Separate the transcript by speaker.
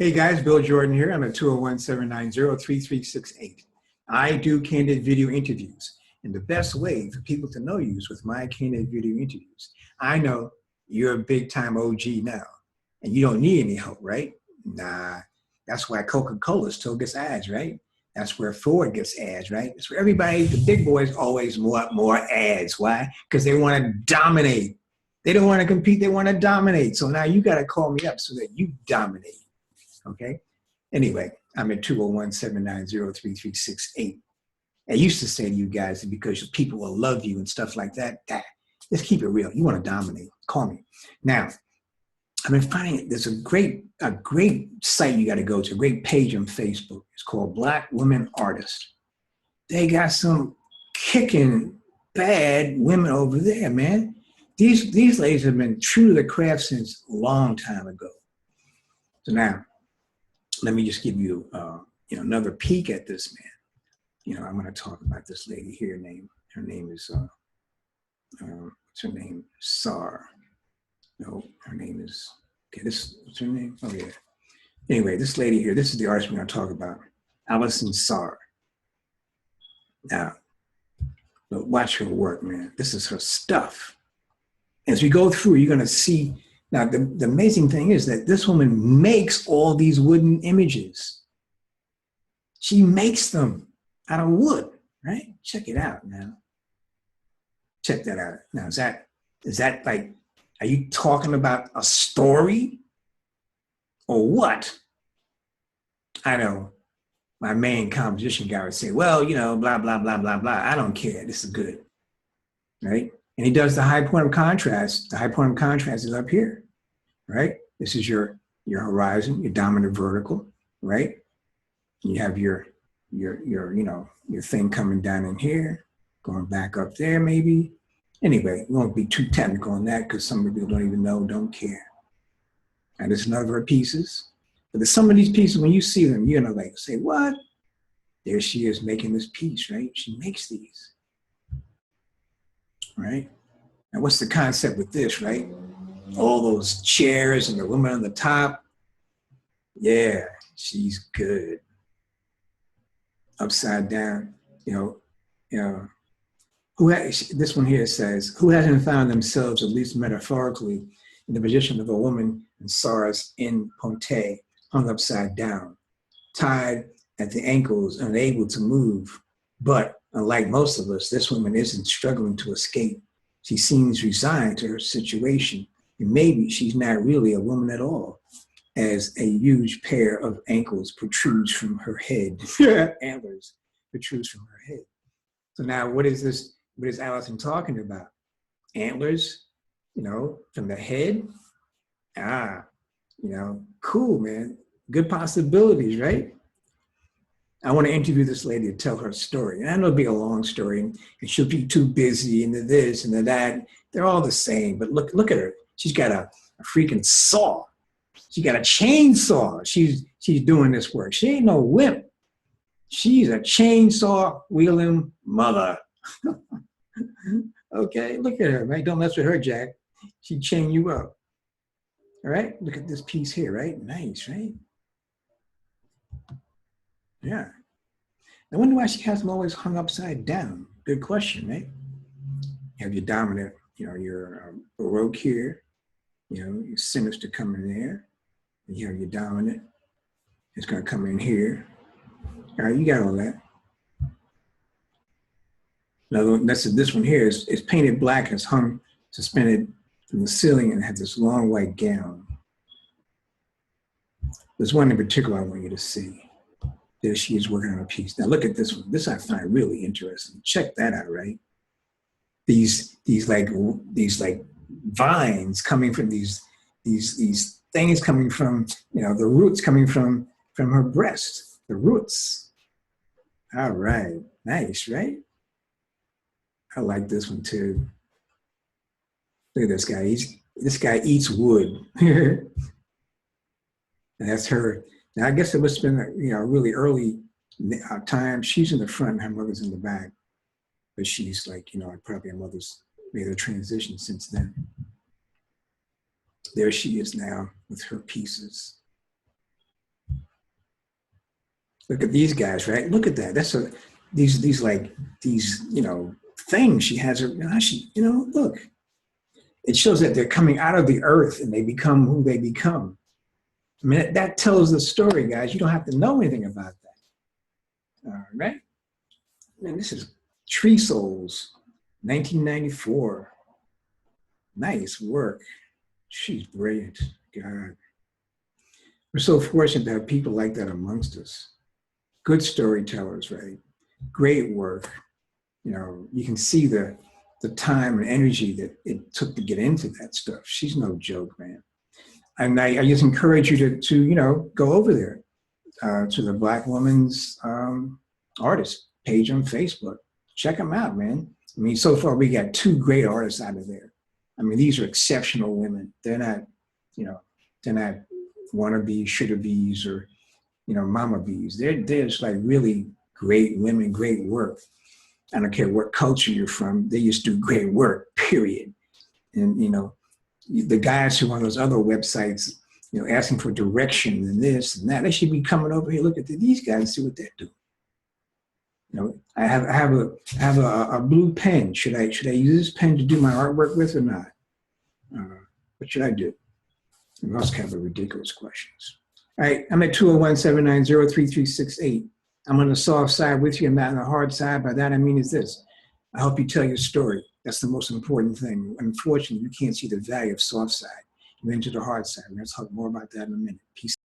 Speaker 1: Hey guys, Bill Jordan here. I'm at 201-790-3368. I do candid video interviews, and the best way for people to know you is with my candid video interviews. I know you're a big time OG now, and you don't need any help, right? Nah, that's why Coca-Cola still gets ads, right? That's where Ford gets ads, right? That's where everybody, the big boys, always want more ads. Why? Because they want to dominate. They don't want to compete, they want to dominate. So now you got to call me up so that you dominate. Okay. Anyway, I'm at 201-790-3368. I used to say to you guys that because people will love you and stuff like that, let's keep it real. You want to dominate, call me. Now, I've been finding there's a great site you got to go to, a great page on Facebook. It's called Black Women Artists. They got some kicking bad women over there, man. These ladies have been true to the craft since a long time ago. So now, let me just give you, another peek at this man. I'm going to talk about this lady here. Her name is, what's her name? Sar. No, her name is, what's her name? Oh yeah. Anyway, this lady here, this is the artist we're going to talk about. Allison Sar. Now, watch her work, man. This is her stuff. As we go through, you're going to see. Now, the amazing thing is that this woman makes all these wooden images. She makes them out of wood, right? Check it out now. Check that out. Now, is that like, are you talking about a story or what? I know my main composition guy would say, well, blah, blah, blah, blah, blah. I don't care. This is good, right? And he does the high point of contrast. The high point of contrast is up here, right? This is your horizon, your dominant vertical, right? You have your thing coming down in here, going back up there maybe. Anyway, we won't be too technical on that because some people don't even know, don't care. And there's another of her pieces. But there's some of these pieces, when you see them, you're gonna like say, what? There she is making this piece, right? She makes these. Right? Now, what's the concept with this, right? All those chairs and the woman on the top. Yeah, she's good. Upside down, this one here says, who hasn't found themselves, at least metaphorically, in the position of a woman in Sar's in Ponte, hung upside down, tied at the ankles, unable to move. But unlike most of us, this woman isn't struggling to escape. She seems resigned to her situation, and maybe she's not really a woman at all, as a huge pair of ankles protrudes from her head. Antlers protrudes from her head. So now what is this? What is Allison talking about? Antlers, from the head? Cool, man. Good possibilities, right? I want to interview this lady to tell her story. And I know it'll be a long story, and she'll be too busy into this and that. They're all the same, but look at her. She's got a freaking saw. She got a chainsaw. She's doing this work. She ain't no wimp. She's a chainsaw wielding mother. Okay, look at her, right? Don't mess with her, Jack. She'd chain you up. All right, look at this piece here, right? Nice, right? Yeah. I wonder why she has them always hung upside down. Good question, right? You have your dominant, your Baroque here, your sinister coming there. You have your dominant. It's going to come in here. All right, you got all that. Now, this one here is painted black and it's hung suspended from the ceiling and has this long white gown. There's one in particular I want you to see. There she is working on a piece. Now look at this one. This I find really interesting. Check that out, right? These vines coming from these things coming from, the roots coming from her breast, the roots. All right, nice, right? I like this one too. Look at this guy. This guy eats wood. And that's her. Now I guess it must have been a really early time. She's in the front, and her mother's in the back. But she's like, probably her mother's made a transition since then. There she is now with her pieces. Look at these guys, right? Look at that. That's a these like these things she has. She look. It shows that they're coming out of the earth and they become who they become. I mean, that tells the story, guys. You don't have to know anything about that. All right. Man, this is Tree Souls, 1994. Nice work. She's brilliant. God. We're so fortunate to have people like that amongst us. Good storytellers, right? Great work. You can see the time and energy that it took to get into that stuff. She's no joke, man. And I just encourage you to go over there to the Black Woman's Artist page on Facebook. Check them out, man. I mean, so far we got 2 great artists out of there. I mean, these are exceptional women. They're not wannabe, shoulda-bees, or mama bees. They're just like really great women, great work. I don't care what culture you're from. They just do great work, period. And the guys who are on those other websites, asking for direction and this and that, they should be coming over here, look at these guys and see what they're doing. I have a blue pen. Should I use this pen to do my artwork with or not? What should I do? And those kind of ridiculous questions. All right, I'm at 201-790-3368. I'm on the soft side with you. I'm not on the hard side. By that I mean is this. I help you tell your story. That's the most important thing. Unfortunately, you can't see the value of soft side. You're into the hard side. We're going to talk more about that in a minute. Peace.